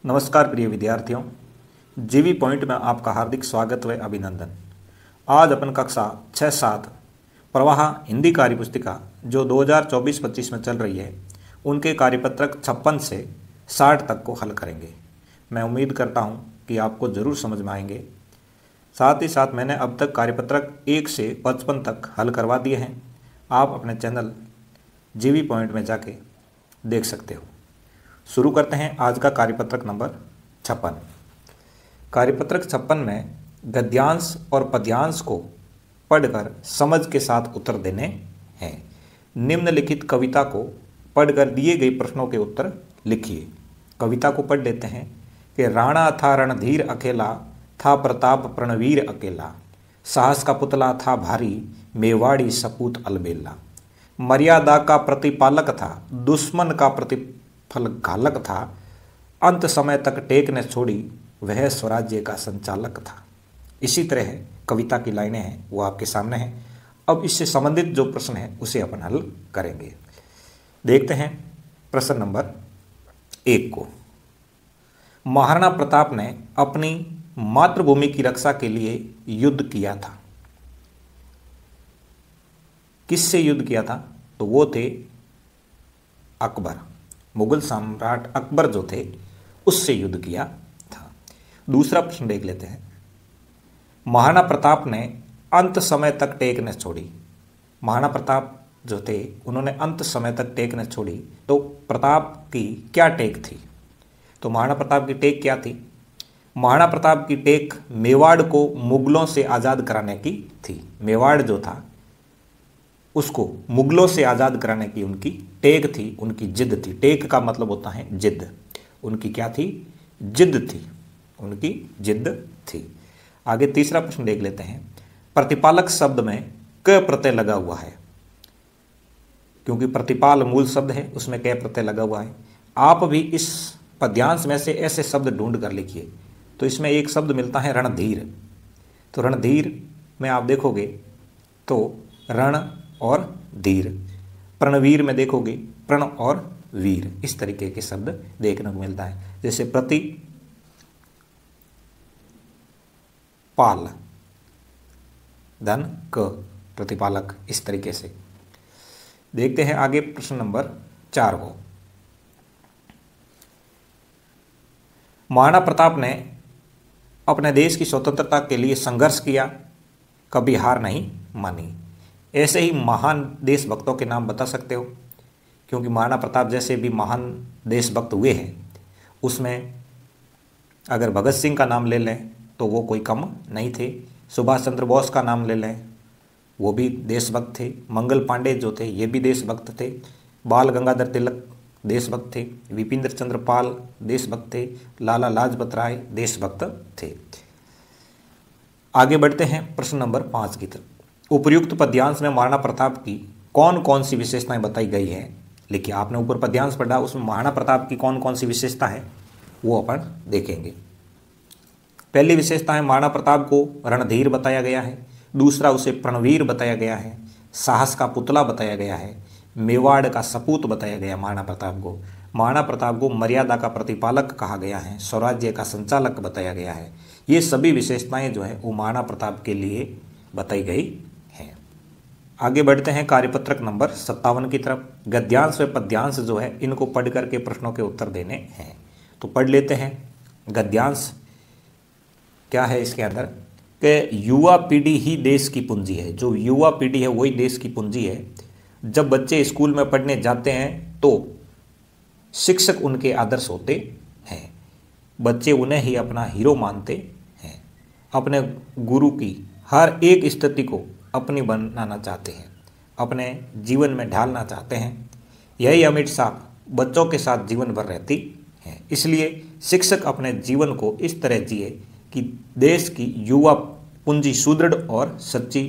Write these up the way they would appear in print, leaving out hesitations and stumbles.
नमस्कार प्रिय विद्यार्थियों, जीवी पॉइंट में आपका हार्दिक स्वागत व अभिनंदन। आज अपन कक्षा 6-7 प्रवाह हिंदी कार्य पुस्तिका जो 2024-25 में चल रही है उनके कार्यपत्रक 56 से 60 तक को हल करेंगे। मैं उम्मीद करता हूं कि आपको ज़रूर समझ में आएंगे। साथ ही साथ मैंने अब तक कार्यपत्रक 1 से 55 तक हल करवा दिए हैं। आप अपने चैनल जीवी पॉइंट में जाके देख सकते हो। शुरू करते हैं आज का कार्यपत्रक नंबर 56। कार्यपत्रक 56 में गद्यांश और पद्यांश को पढ़कर समझ के साथ उत्तर देने हैं। निम्नलिखित कविता को पढ़कर दिए गए प्रश्नों के उत्तर लिखिए। कविता को पढ़ लेते हैं कि राणा था रणधीर अकेला, था प्रताप प्रणवीर अकेला, साहस का पुतला था भारी, मेवाड़ी सपूत अलबेला। मर्यादा का प्रतिपालक था, दुश्मन का प्रतिफल घालक था, अंत समय तक टेक ने छोड़ी, वह स्वराज्य का संचालक था। इसी तरह कविता की लाइनें हैं वो आपके सामने हैं। अब इससे संबंधित जो प्रश्न है उसे अपन हल करेंगे। देखते हैं प्रश्न नंबर 1 को। महाराणा प्रताप ने अपनी मातृभूमि की रक्षा के लिए युद्ध किया था। किससे युद्ध किया था? तो वो थे अकबर, मुगल सम्राट अकबर जो थे उससे युद्ध किया था। दूसरा प्रश्न देख लेते हैं। महाराणा प्रताप ने अंत समय तक टेक न छोड़ी। महाराणा प्रताप जो थे उन्होंने अंत समय तक टेक न छोड़ी, तो प्रताप की क्या टेक थी? तो महाराणा प्रताप की टेक क्या थी? महाराणा प्रताप की टेक मेवाड़ को मुगलों से आज़ाद कराने की थी। मेवाड़ जो था उसको मुगलों से आज़ाद कराने की उनकी टेक थी, उनकी जिद थी। टेक का मतलब होता है जिद। उनकी क्या थी? जिद थी, उनकी जिद थी। आगे तीसरा प्रश्न देख लेते हैं। प्रतिपालक शब्द में क प्रत्यय लगा हुआ है, क्योंकि प्रतिपाल मूल शब्द है, उसमें क प्रत्यय लगा हुआ है। आप भी इस पद्यांश में से ऐसे शब्द ढूंढ कर लिखिए। तो इसमें एक शब्द मिलता है रणधीर। तो रणधीर में आप देखोगे तो रण और धीर। प्रणवीर में देखोगे प्रण और वीर। इस तरीके के शब्द देखने को मिलता है, जैसे प्रति पाल धन क प्रतिपालक, इस तरीके से। देखते हैं आगे प्रश्न नंबर 4 को। महाराणा प्रताप ने अपने देश की स्वतंत्रता के लिए संघर्ष किया, कभी हार नहीं मानी। ऐसे ही महान देशभक्तों के नाम बता सकते हो, क्योंकि महाराणा प्रताप जैसे भी महान देशभक्त हुए हैं उसमें अगर भगत सिंह का नाम ले लें तो वो कोई कम नहीं थे। सुभाष चंद्र बोस का नाम ले लें, वो भी देशभक्त थे। मंगल पांडे जो थे ये भी देशभक्त थे। बाल गंगाधर तिलक देशभक्त थे। विपिंद्र चंद्र पाल देशभक्त थे। लाला लाजपत राय देशभक्त थे। आगे बढ़ते हैं प्रश्न नंबर 5 की तरफ। उपयुक्त पद्यांश में महाराणा प्रताप की कौन कौन सी विशेषताएं बताई गई हैं? लिखिए। आपने ऊपर पद्यांश पढ़ा, उसमें महाराणा प्रताप की कौन कौन सी विशेषता है वो अपन देखेंगे। पहली विशेषता है महाराणा प्रताप को रणधीर बताया गया है। दूसरा, उसे प्रणवीर बताया गया है। साहस का पुतला बताया गया है। मेवाड़ का सपूत बताया गया महाराणा प्रताप को। महाराणा प्रताप को मर्यादा का प्रतिपालक कहा गया है। स्वराज्य का संचालक बताया गया है। ये सभी विशेषताएं जो है वो महाराणा प्रताप के लिए बताई गई हैं। आगे बढ़ते हैं कार्यपत्रक नंबर 57 की तरफ। गद्यांश व पद्यांश जो है इनको पढ़ करके प्रश्नों के उत्तर देने हैं। तो पढ़ लेते हैं। गद्यांश क्या है इसके अंदर कि युवा पीढ़ी ही देश की पूंजी है। जो युवा पीढ़ी है वही देश की पूंजी है। जब बच्चे स्कूल में पढ़ने जाते हैं तो शिक्षक उनके आदर्श होते हैं। बच्चे उन्हें ही अपना हीरो मानते हैं। अपने गुरु की हर एक स्थिति को अपनी बनाना चाहते हैं, अपने जीवन में ढालना चाहते हैं। यही अमिट साहब बच्चों के साथ जीवन भर रहती हैं। इसलिए शिक्षक अपने जीवन को इस तरह जिए कि देश की युवा पूंजी सुदृढ़ और सच्ची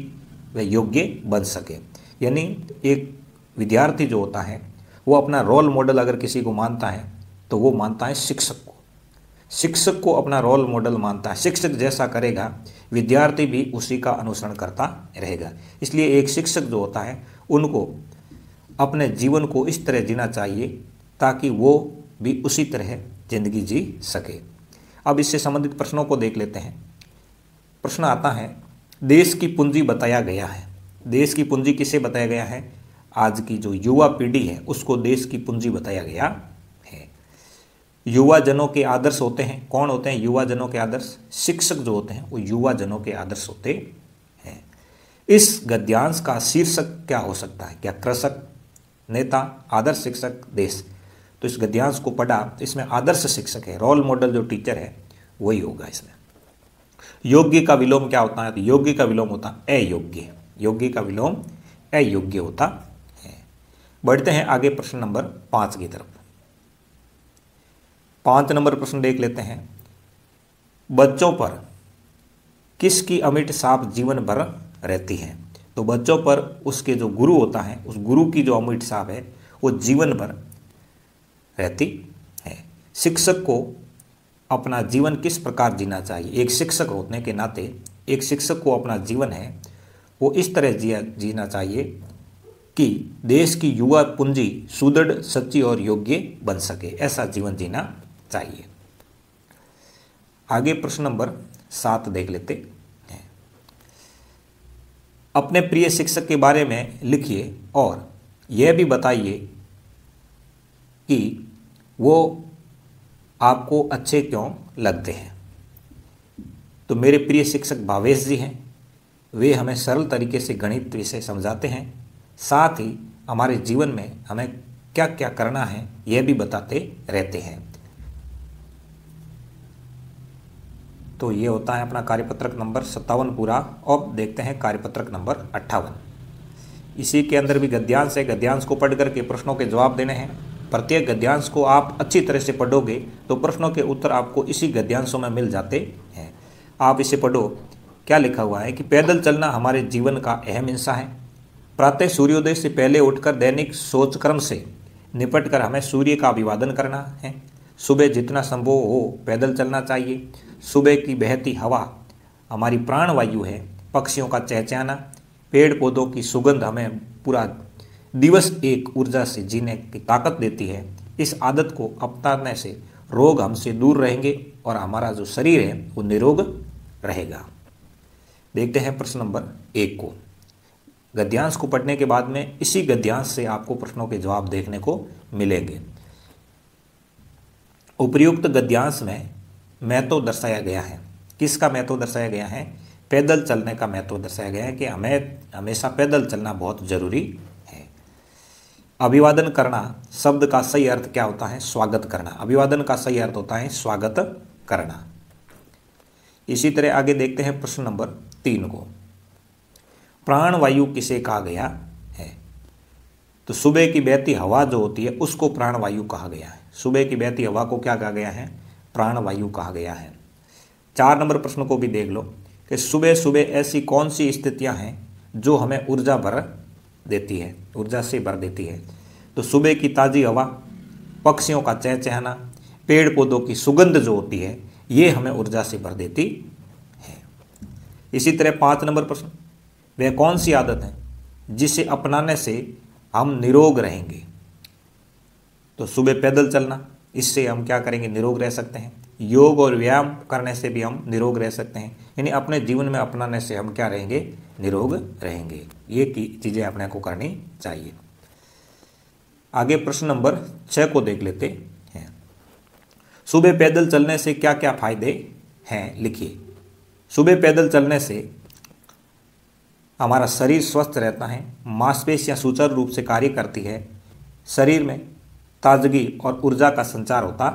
व योग्य बन सके। यानी एक विद्यार्थी जो होता है वो अपना रोल मॉडल अगर किसी को मानता है तो वो मानता है शिक्षक को। शिक्षक को अपना रोल मॉडल मानता है। शिक्षक जैसा करेगा विद्यार्थी भी उसी का अनुसरण करता रहेगा। इसलिए एक शिक्षक जो होता है उनको अपने जीवन को इस तरह जीना चाहिए ताकि वो भी उसी तरह जिंदगी जी सके। अब इससे संबंधित प्रश्नों को देख लेते हैं। प्रश्न आता है, देश की पूंजी बताया गया है। देश की पूंजी किसे बताया गया है? आज की जो युवा पीढ़ी है उसको देश की पूंजी बताया गया है। युवा जनों के आदर्श होते हैं। कौन होते हैं युवा जनों के आदर्श? शिक्षक जो होते हैं वो युवा जनों के आदर्श होते हैं। इस गद्यांश का शीर्षक क्या हो सकता है? क्या कृषक, नेता, आदर्श शिक्षक, देश? तो इस गद्यांश को पढ़ा तो इसमें आदर्श शिक्षक है, रोल मॉडल जो टीचर है वही होगा इसमें। योग्य का विलोम क्या होता है? तो योग्य का विलोम होता है अयोग्य। योग्य का विलोम अयोग्य होता है। बढ़ते हैं आगे प्रश्न नंबर 5 की तरफ। 5 नंबर प्रश्न देख लेते हैं। बच्चों पर किसकी अमिट छाप जीवन भर रहती है? तो बच्चों पर उसके जो गुरु होता है उस गुरु की जो अमिट छाप है वो जीवन भर रहती है। शिक्षक को अपना जीवन किस प्रकार जीना चाहिए? एक शिक्षक होने के नाते एक शिक्षक को अपना जीवन है वो इस तरह जीना चाहिए कि देश की युवा पूंजी सुदृढ़, सच्ची और योग्य बन सके। ऐसा जीवन जीना चाहिए। आगे प्रश्न नंबर 7 देख लेते हैं। अपने प्रिय शिक्षक के बारे में लिखिए और यह भी बताइए कि वो आपको अच्छे क्यों लगते हैं। तो मेरे प्रिय शिक्षक भावेश जी हैं। वे हमें सरल तरीके से गणित विषय समझाते हैं, साथ ही हमारे जीवन में हमें क्या क्या करना है यह भी बताते रहते हैं। तो ये होता है अपना कार्यपत्रक नंबर 57 पूरा। अब देखते हैं कार्यपत्रक नंबर 58। इसी के अंदर भी गद्यांश है। गद्यांश को पढ़ करके प्रश्नों के जवाब देने हैं। प्रत्येक गद्यांश को आप अच्छी तरह से पढ़ोगे तो प्रश्नों के उत्तर आपको इसी गद्यांशों में मिल जाते हैं। आप इसे पढ़ो। क्या लिखा हुआ है कि पैदल चलना हमारे जीवन का अहम हिस्सा है। प्रातः सूर्योदय से पहले उठकर दैनिक सोचक्रम से निपटकर हमें सूर्य का अभिवादन करना है। सुबह जितना संभव हो पैदल चलना चाहिए। सुबह की बहती हवा हमारी प्राणवायु है। पक्षियों का चहचहाना, पेड़ पौधों की सुगंध हमें पूरा दिवस एक ऊर्जा से जीने की ताकत देती है। इस आदत को अपनाने से रोग हमसे दूर रहेंगे और हमारा जो शरीर है वो निरोग रहेगा। देखते हैं प्रश्न नंबर 1 को। गद्यांश को पढ़ने के बाद में इसी गद्यांश से आपको प्रश्नों के जवाब देखने को मिलेंगे। उपर्युक्त गद्यांश में महत्व दर्शाया गया है। किसका महत्व दर्शाया गया है? पैदल चलने का महत्व दर्शाया गया है कि हमें हमेशा पैदल चलना बहुत जरूरी है। अभिवादन करना शब्द का सही अर्थ क्या होता है? स्वागत करना। अभिवादन का सही अर्थ होता है स्वागत करना। इसी तरह आगे देखते हैं प्रश्न नंबर 3 को। प्राणवायु किसे कहा गया है? तो सुबह की बहती हवा जो होती है उसको प्राणवायु कहा गया है। सुबह की बहती हवा को क्या कहा गया है? प्राणवायु कहा गया है। 4 नंबर प्रश्न को भी देख लो कि सुबह सुबह ऐसी कौन सी स्थितियां हैं जो हमें ऊर्जा भर देती है, ऊर्जा से भर देती है। तो सुबह की ताज़ी हवा, पक्षियों का चहचहाना, पेड़ पौधों की सुगंध जो होती है ये हमें ऊर्जा से भर देती है। इसी तरह 5 नंबर प्रश्न, वह कौन सी आदत है जिसे अपनाने से हम निरोग रहेंगे? तो सुबह पैदल चलना, इससे हम क्या करेंगे? निरोग रह सकते हैं। योग और व्यायाम करने से भी हम निरोग रह सकते हैं। यानी अपने जीवन में अपनाने से हम क्या रहेंगे? निरोग रहेंगे। ये चीज़ें अपने को करनी चाहिए। आगे प्रश्न नंबर 6 को देख लेते हैं। सुबह पैदल चलने से क्या क्या फायदे हैं? लिखिए। सुबह पैदल चलने से हमारा शरीर स्वस्थ रहता है, मांसपेशियां सुचारू रूप से कार्य करती है, शरीर में ताजगी और ऊर्जा का संचार होता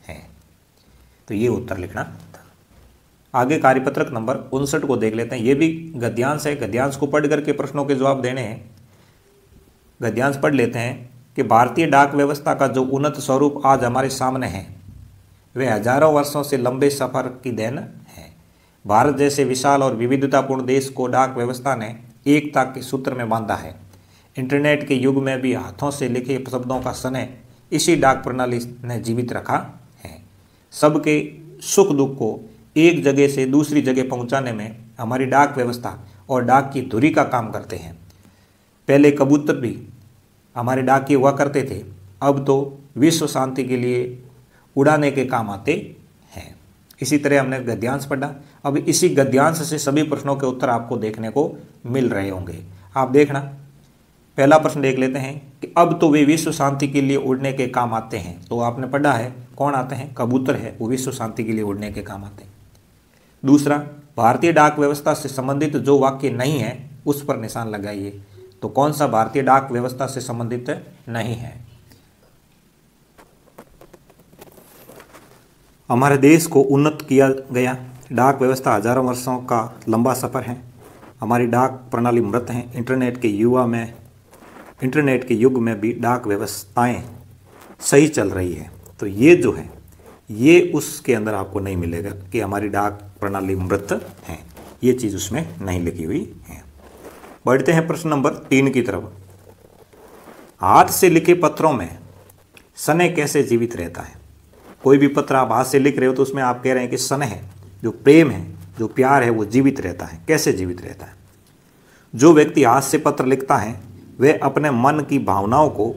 है। तो ये उत्तर लिखना था। आगे कार्यपत्रक नंबर 59 को देख लेते हैं। ये भी गद्यांश है। गद्यांश को पढ़ करके प्रश्नों के जवाब देने हैं। गद्यांश पढ़ लेते हैं कि भारतीय डाक व्यवस्था का जो उन्नत स्वरूप आज हमारे सामने है वह हजारों वर्षों से लंबे सफर की देन है। भारत जैसे विशाल और विविधतापूर्ण देश को डाक व्यवस्था ने एकता के सूत्र में बांधा है। इंटरनेट के युग में भी हाथों से लिखे शब्दों का स्नेह इसी डाक प्रणाली ने जीवित रखा है। सबके सुख दुख को एक जगह से दूसरी जगह पहुंचाने में हमारी डाक व्यवस्था और डाक की धुरी का काम करते हैं। पहले कबूतर भी हमारे डाकिए हुआ करते थे, अब तो विश्व शांति के लिए उड़ाने के काम आते हैं। इसी तरह हमने गद्यांश पढ़ा। अब इसी गद्यांश से सभी प्रश्नों के उत्तर आपको देखने को मिल रहे होंगे। आप देखना, पहला प्रश्न देख लेते हैं कि अब तो वे विश्व शांति के लिए उड़ने के काम आते हैं। तो आपने पढ़ा है कौन आते हैं, कबूतर है, वो विश्व शांति के लिए उड़ने के काम आते हैं। दूसरा, भारतीय डाक व्यवस्था से संबंधित जो वाक्य नहीं है उस पर निशान लगाइए। तो कौन सा भारतीय डाक व्यवस्था से संबंधित नहीं है? हमारे देश को उन्नत किया गया। डाक व्यवस्था हजारों वर्षों का लंबा सफ़र है। हमारी डाक प्रणाली मृत है। इंटरनेट के युग में भी डाक व्यवस्थाएं सही चल रही है। तो ये जो है ये उसके अंदर आपको नहीं मिलेगा कि हमारी डाक प्रणाली मृत है, ये चीज़ उसमें नहीं लिखी हुई है। बढ़ते हैं प्रश्न नंबर 3 की तरफ। हाथ से लिखे पत्रों में स्नेह कैसे जीवित रहता है? कोई भी पत्र आप हाथ से लिख रहे हो तो उसमें आप कह रहे हैं कि स्नेह है, जो प्रेम है, जो प्यार है, वो जीवित रहता है। कैसे जीवित रहता है? जो व्यक्ति हाथ से पत्र लिखता है वह अपने मन की भावनाओं को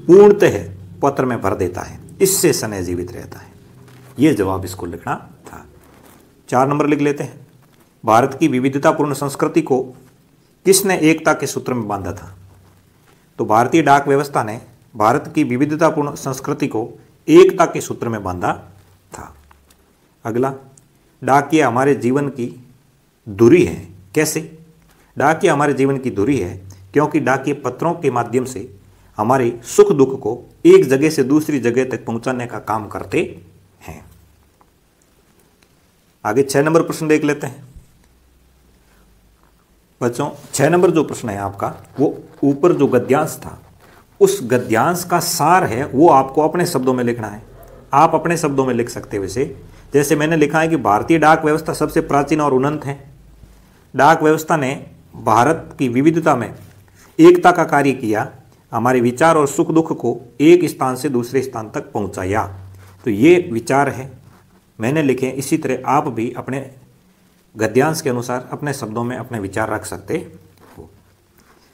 पूर्णतः पत्र में भर देता है, इससे स्नेह जीवित रहता है। ये जवाब इसको लिखना था। 4 नंबर लिख लेते हैं। भारत की विविधतापूर्ण संस्कृति को किसने एकता के सूत्र में बांधा था? तो भारतीय डाक व्यवस्था ने भारत की विविधतापूर्ण संस्कृति को एकता के सूत्र में बांधा था। अगला, डाकिया हमारे जीवन की धुरी है। कैसे? डाकिया हमारे जीवन की धुरी है क्योंकि डाकिये पत्रों के माध्यम से हमारे सुख दुख को एक जगह से दूसरी जगह तक पहुंचाने का काम करते हैं। आगे 6 नंबर प्रश्न देख लेते हैं। बच्चों 6 नंबर जो प्रश्न है आपका, वो ऊपर जो गद्यांश था उस गद्यांश का सार है, वो आपको अपने शब्दों में लिखना है। आप अपने शब्दों में लिख सकते हो इसे। जैसे मैंने लिखा है कि भारतीय डाक व्यवस्था सबसे प्राचीन और उन्नत है। डाक व्यवस्था ने भारत की विविधता में एकता का कार्य किया, हमारे विचार और सुख दुख को एक स्थान से दूसरे स्थान तक पहुंचाया। तो ये विचार है मैंने लिखे। इसी तरह आप भी अपने गद्यांश के अनुसार अपने शब्दों में अपने विचार रख सकते हो।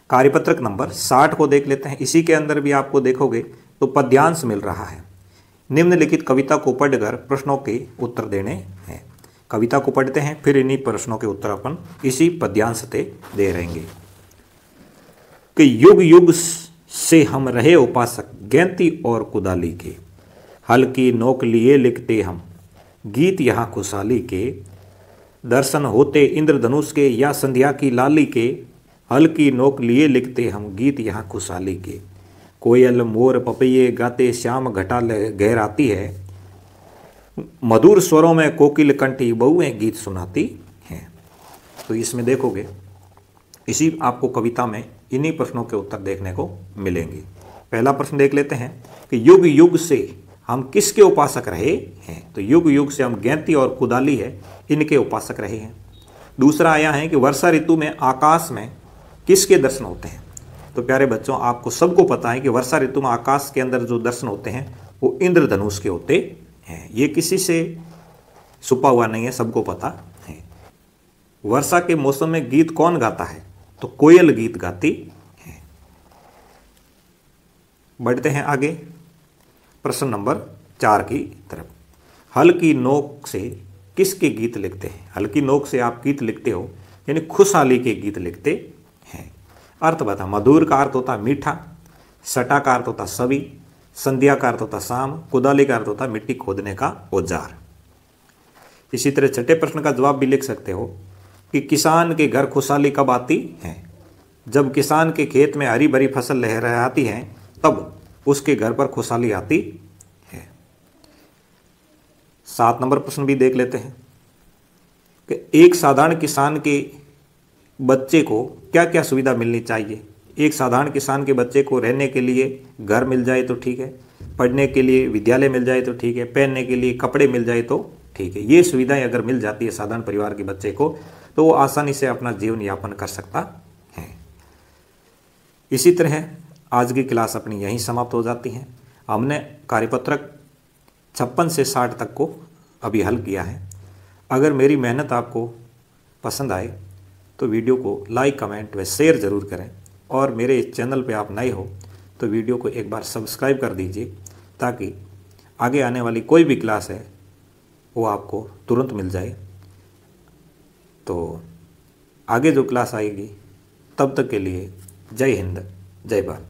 कार्यपत्रक नंबर 60 को देख लेते हैं। इसी के अंदर भी आपको देखोगे तो पद्यांश मिल रहा है। निम्नलिखित कविता को पढ़कर प्रश्नों के उत्तर देने हैं। कविता को पढ़ते हैं, फिर इन्हीं प्रश्नों के उत्तर अपन इसी पद्यांश से दे रहेंगे। कि युग युग से हम रहे उपासक, गैंती और कुदाली के, हल की नोक लिए लिखते हम, गीत यहाँ खुशहाली के, दर्शन होते इंद्रधनुष के या संध्या की लाली के, हल की नोक लिए लिखते हम, गीत यहाँ खुशहाली के, कोयल मोर पपैये गाते श्याम घटा गहराती है, मधुर स्वरों में कोकिल कंठी बहुएं गीत सुनाती हैं। तो इसमें देखोगे इसी आपको कविता में इन्हीं प्रश्नों के उत्तर देखने को मिलेंगे। पहला प्रश्न देख लेते हैं कि युग युग से हम किसके उपासक रहे हैं? तो युग युग से हम गैंती और कुदाली है इनके उपासक रहे हैं। दूसरा आया है कि वर्षा ऋतु में आकाश में किसके दर्शन होते हैं? तो प्यारे बच्चों, आपको सबको पता है कि वर्षा ऋतु में आकाश के अंदर जो दर्शन होते हैं वो इंद्रधनुष के होते हैं। ये किसी से छुपा हुआ नहीं है, सबको पता है। वर्षा के मौसम में गीत कौन गाता है? तो कोयल गीत गाती है। बढ़ते हैं आगे प्रश्न नंबर 4 की तरफ। हल की नोक से किसके गीत लिखते हैं? हल की नोक से आप गीत लिखते हो यानी खुशहाली के गीत लिखते हैं। अर्थ बता। मधुर का अर्थ होता मीठा, सटा का अर्थ होता सभी, संध्या का अर्थ होता शाम, कुदाली का अर्थ होता मिट्टी खोदने का औजार। इसी तरह छठे प्रश्न का जवाब भी लिख सकते हो कि किसान के घर खुशहाली कब आती है? जब किसान के खेत में हरी भरी फसल लहराती है तब उसके घर पर खुशहाली आती है। 7 नंबर प्रश्न भी देख लेते हैं कि एक साधारण किसान के बच्चे को क्या क्या सुविधा मिलनी चाहिए? एक साधारण किसान के बच्चे को रहने के लिए घर मिल जाए तो ठीक है, पढ़ने के लिए विद्यालय मिल जाए तो ठीक है, पहनने के लिए कपड़े मिल जाए तो ठीक है। ये सुविधाएं अगर मिल जाती है साधारण परिवार के बच्चे को तो वो आसानी से अपना जीवन यापन कर सकता है। इसी तरह आज की क्लास अपनी यहीं समाप्त हो जाती है। हमने कार्यपत्रक 56 से 60 तक को अभी हल किया है। अगर मेरी मेहनत आपको पसंद आए तो वीडियो को लाइक, कमेंट व शेयर ज़रूर करें, और मेरे इस चैनल पे आप नए हो तो वीडियो को एक बार सब्सक्राइब कर दीजिए ताकि आगे आने वाली कोई भी क्लास है वो आपको तुरंत मिल जाए। तो आगे जो क्लास आएगी तब तक के लिए जय हिंद, जय भारत।